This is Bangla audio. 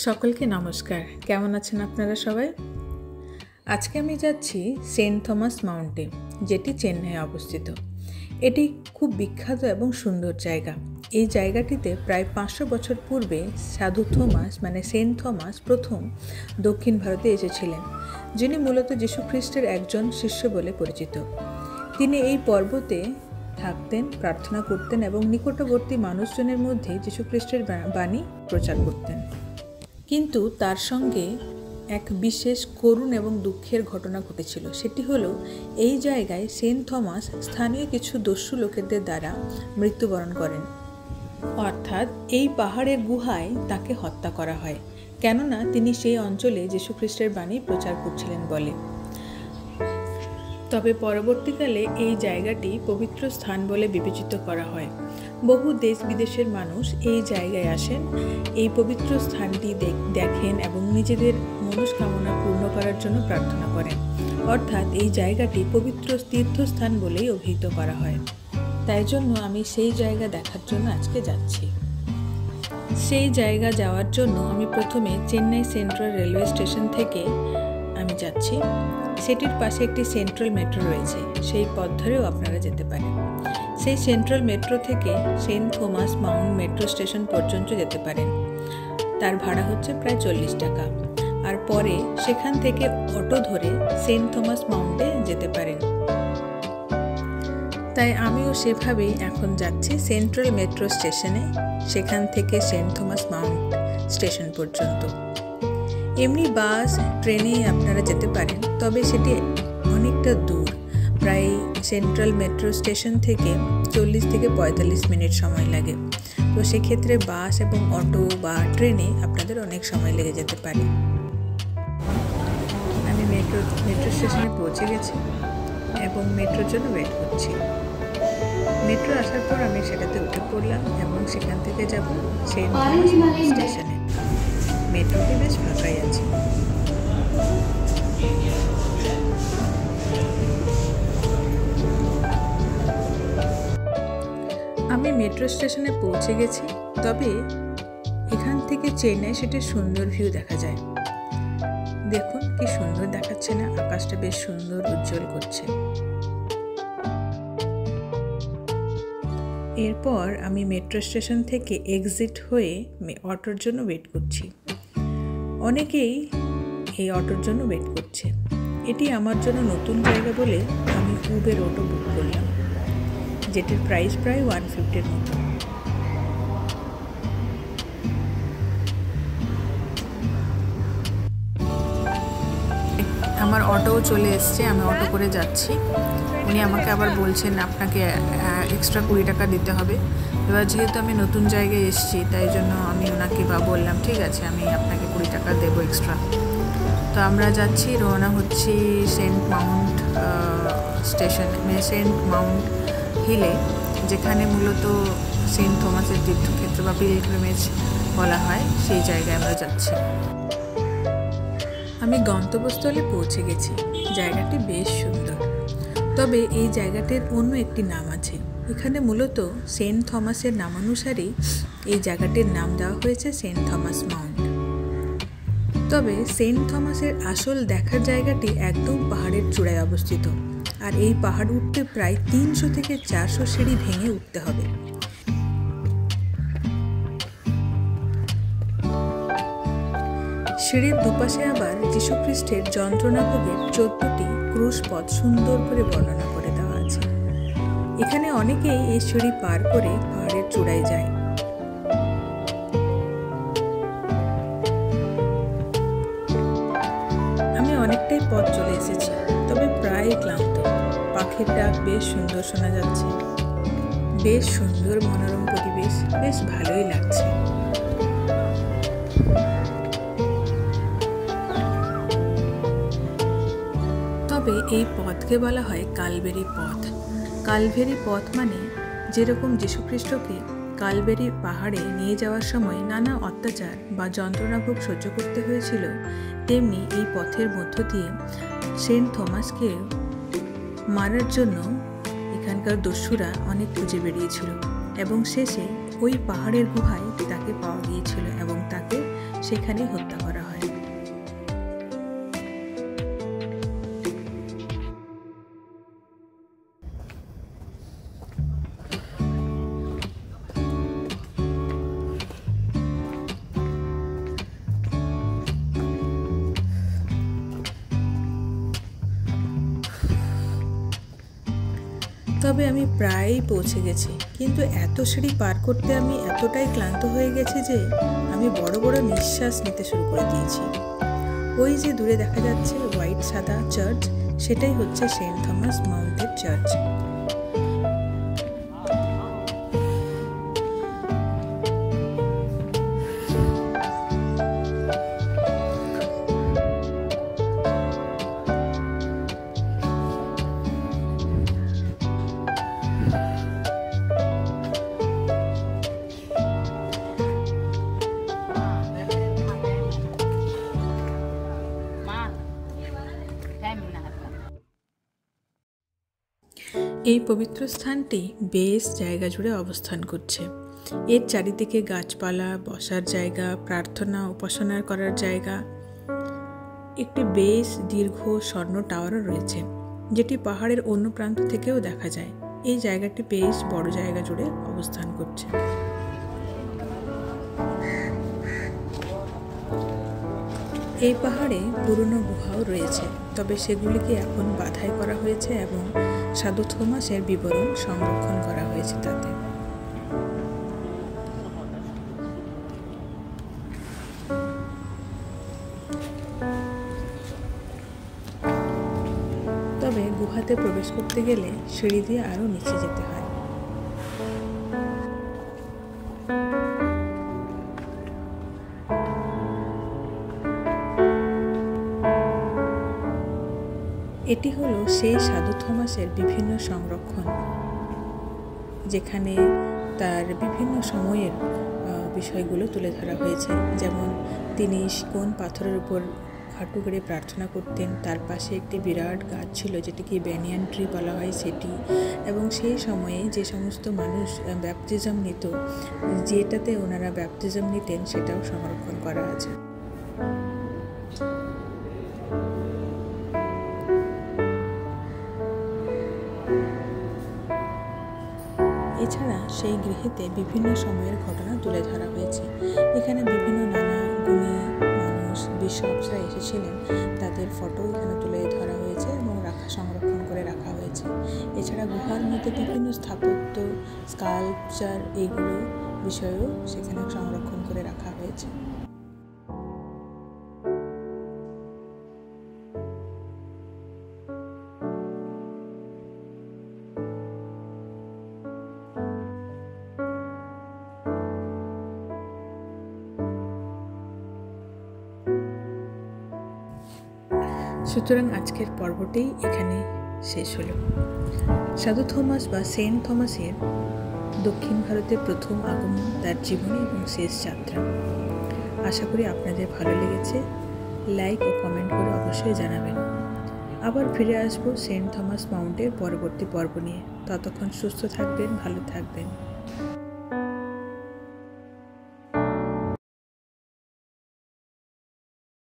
সকলকে নমস্কার। কেমন আছেন আপনারা সবাই? আজকে আমি যাচ্ছি সেন্ট থমাস মাউন্টে, যেটি চেন্নাইয়ে অবস্থিত। এটি খুব বিখ্যাত এবং সুন্দর জায়গা। এই জায়গাটিতে প্রায় 500 বছর পূর্বে সাধু থমাস সেন্ট থমাস প্রথম দক্ষিণ ভারতে এসেছিলেন, যিনি মূলত যীশু খ্রিস্টের একজন শিষ্য বলে পরিচিত। তিনি এই পর্বতে থাকতেন, প্রার্থনা করতেন এবং নিকটবর্তী মানুষজনের মধ্যে যীশু খ্রিস্টের বাণী প্রচার করতেন। কিন্তু তার সঙ্গে এক বিশেষ করুণ এবং দুঃখের ঘটনা ঘটেছিল। সেটি হলো, এই জায়গায় সেন্ট থমাস স্থানীয় কিছু দস্যু লোকেদের দ্বারা মৃত্যুবরণ করেন। অর্থাৎ এই পাহাড়ের গুহায় তাকে হত্যা করা হয়, কেননা তিনি সেই অঞ্চলে যীশু খ্রিস্টের বাণী প্রচার করছিলেন বলে। তবে পরবর্তীকালে এই জায়গাটি পবিত্র স্থান বলে বিবেচিত করা হয়। বহু দেশ বিদেশের মানুষ এই জায়গায় আসেন, এই পবিত্র স্থানটি দেখেন এবং নিজেদের মনস্কামনা পূর্ণ করার জন্য প্রার্থনা করেন। অর্থাৎ এই জায়গাটি পবিত্র তীর্থস্থান বলেই অভিহিত করা হয়। তাই জন্য আমি সেই জায়গা দেখার জন্য আজকে যাচ্ছি। সেই জায়গা যাওয়ার জন্য আমি প্রথমে চেন্নাই সেন্ট্রাল রেলওয়ে স্টেশন থেকে আমি যাচ্ছি। সেটির পাশে একটি সেন্ট্রাল মেট্রো রয়েছে, সেই পথ ধরেও আপনারা যেতে পারেন। সেই সেন্ট্রাল মেট্রো থেকে Saint Thomas Mount metro station পর্যন্ত যেতে পারেন। তার ভাড়া হচ্ছে প্রায় 40 টাকা। আর পরে সেখান থেকে অটো ধরে সেন্ট থমাস মাউন্টে যেতে পারেন। তাই আমিও সেভাবেই এখন যাচ্ছি সেন্ট্রাল মেট্রো স্টেশনে, সেখান থেকে সেন্ট থমাস মাউন্ট স্টেশন পর্যন্ত। এমনি বাস, ট্রেনে আপনারা যেতে পারেন, তবে সেটি অনেকটা দূর। প্রায় সেন্ট্রাল মেট্রো স্টেশন থেকে 40 থেকে 45 মিনিট সময় লাগে। তো সেক্ষেত্রে বাস এবং অটো বা ট্রেনে আপনাদের অনেক সময় লেগে যেতে পারে। আমি মেট্রো স্টেশনে পৌঁছে গেছি এবং মেট্রোর জন্য ওয়েট করছি। মেট্রো আসার পর আমি সেটাতে উঠে পড়লাম এবং সেখান থেকে যাব সেন্ট থমাস স্টেশনে। মেট্রোটি বেশ ফাঁকাই আছে। আমি মেট্রো স্টেশনে পৌঁছে গেছি, তবে এখান থেকে চেন্নাই সেটির সুন্দর ভিউ দেখা যায়। দেখুন কি সুন্দর দেখাচ্ছে না? আকাশটা বেশ সুন্দর উজ্জ্বল করছে। এরপর আমি মেট্রো স্টেশন থেকে এক্সিট হয়ে অটোর জন্য ওয়েট করছি। অনেকেই এই অটোর জন্য ওয়েট করছে। এটি আমার জন্য নতুন জায়গা বলে আমি উবের অটো বুক করলাম, যেটির প্রাইস প্রায় 150-এর মতো। আমার অটোও চলে এসছে, আমি অটো করে যাচ্ছি। উনি আমাকে আবার বলছেন আপনাকে এক্সট্রা 20 টাকা দিতে হবে। এবার যেহেতু আমি নতুন জায়গায় এসেছি, তাই জন্য আমি ওনাকে বললাম ঠিক আছে, আমি আপনাকে 20 টাকা দেবো এক্সট্রা। তো আমরা যাচ্ছি, রওনা হচ্ছি সেন্ট মাউন্ট স্টেশনে, সেন্ট মাউন্ট হিলে, যেখানে মূলত সেন্ট থমাসের তীর্থক্ষেত্র বা পিলগ্রিমেজ বলা হয়, সেই জায়গায় আমরা যাচ্ছি। আমি গন্তব্যস্থলে পৌঁছে গেছি। জায়গাটি বেশ সুন্দর, তবে এই জায়গাটির অন্য একটি নাম আছে। এখানে মূলত সেন্ট থমাসের নামানুসারেই এই জায়গাটির নাম দেওয়া হয়েছে সেন্ট থমাস মাউন্ট। তবে সেন্ট থমাসের আসল দেখার জায়গাটি একদম পাহাড়ের চূড়ায় অবস্থিত, আর এই পাহাড় উঠতে প্রায় 300 থেকে 400 সিঁড়ি ভেঙে উঠতে হবে। সিঁড়ির দুপাশে আবার যীশু খ্রিস্টের যন্ত্রণা ভোগের 14টি ক্রুশ পথ সুন্দর করে বর্ণনা করে দেওয়া আছে। এখানে অনেকেই এই সিঁড়ি পার করে পাহাড়ের চূড়ায় যায়। আমি অনেকটাই পথ চলে এসেছি, তবে প্রায় ক্লান্ত। পাখির ডাক বেশ সুন্দর শোনা যাচ্ছে। বেশ সুন্দর মনোরম পরিবেশ, বেশ ভালোই লাগছে। তবে এই পথকে বলা হয় কালবেরি পথ। কালবেরি পথ মানে যেরকম যীশুখ্রিস্টকে কালবেরি পাহাড়ে নিয়ে যাওয়ার সময় নানা অত্যাচার বা যন্ত্রণাভোগ সহ্য করতে হয়েছিল, তেমনি এই পথের মধ্য দিয়ে সেন্ট থমাসকে মারার জন্য এখানকার দস্যুরা অনেক খুঁজে বেরিয়েছিল এবং শেষে ওই পাহাড়ের গুহায় তাকে পাওয়া গিয়েছিল এবং তাকে সেখানেই হত্যা করা হয়। তবে আমি প্রায়ই পৌঁছে গেছি, কিন্তু এত সিঁড়ি পার করতে আমি এতটাই ক্লান্ত হয়ে গেছি যে আমি বড় বড় নিঃশ্বাস নিতে শুরু করে দিয়েছি। ওই যে দূরে দেখা যাচ্ছে হোয়াইট সাদা চার্চ, সেটাই হচ্ছে সেন্ট থমাস মাউন্টের চার্চ। এই পবিত্র স্থানটি বেশ জায়গা জুড়ে অবস্থান করছে। এর চারিদিকে গাছপালা, বসার জায়গা, প্রার্থনা উপাসনা করার জায়গা, একটি বেশ দীর্ঘ স্বর্ণ টাওয়ারও রয়েছে, যেটি পাহাড়ের অন্য প্রান্ত থেকেও দেখা যায়। এই জায়গাটি বেশ বড় জায়গা জুড়ে অবস্থান করছে। এই পাহাড়ে পুরনো গুহাও রয়েছে, তবে সেগুলিকে এখন বাধাই করা হয়েছে এবং সাধু থমাসের বিবরণ সংরক্ষণ করা হয়েছে তাতে। তবে গুহাতে প্রবেশ করতে গেলে সিঁড়ি দিয়ে আরও নিচে যেতে হয়। এটি হলো সেই সাধু থমাসের বিভিন্ন সংরক্ষণ, যেখানে তার বিভিন্ন সময়ের বিষয়গুলো তুলে ধরা হয়েছে। যেমন তিনি কোন পাথরের উপর হাঁটু গেড়ে প্রার্থনা করতেন, তার পাশে একটি বিরাট গাছ ছিল যেটিকে ব্যানিয়ান ট্রি বলা হয় সেটি, এবং সেই সময়ে যে সমস্ত মানুষ ব্যাপটিজম নিত, যেটাতে ওনারা ব্যাপটিজম নিতেন, সেটাও সংরক্ষণ করা আছে। এছাড়া সেই গৃহেতে বিভিন্ন সময়ের ঘটনা তুলে ধরা হয়েছে। এখানে বিভিন্ন নানা গুণী মানুষ, বিশপসরা এসেছিলেন, তাদের ফটো এখানে তুলে ধরা হয়েছে এবং সংরক্ষণ করে রাখা হয়েছে। এছাড়া গুহার মধ্যে বিভিন্ন স্থাপত্য, স্কাল্পচার, এগুলো বিষয়েও সেখানে সংরক্ষণ করে রাখা হয়েছে। সুতরাং আজকের পর্বটি এখানে শেষ হলো। সাধু থমাস বা সেন্ট থমাসের দক্ষিণ ভারতে প্রথম আগমন, তার জীবনী এবং শেষ যাত্রা। আশা করি আপনাদের ভালো লেগেছে। লাইক ও কমেন্ট করে অবশ্যই জানাবেন। আবার ফিরে আসবো সেন্ট থমাস মাউন্টের পরবর্তী পর্ব নিয়ে। ততক্ষণ সুস্থ থাকবেন, ভালো থাকবেন।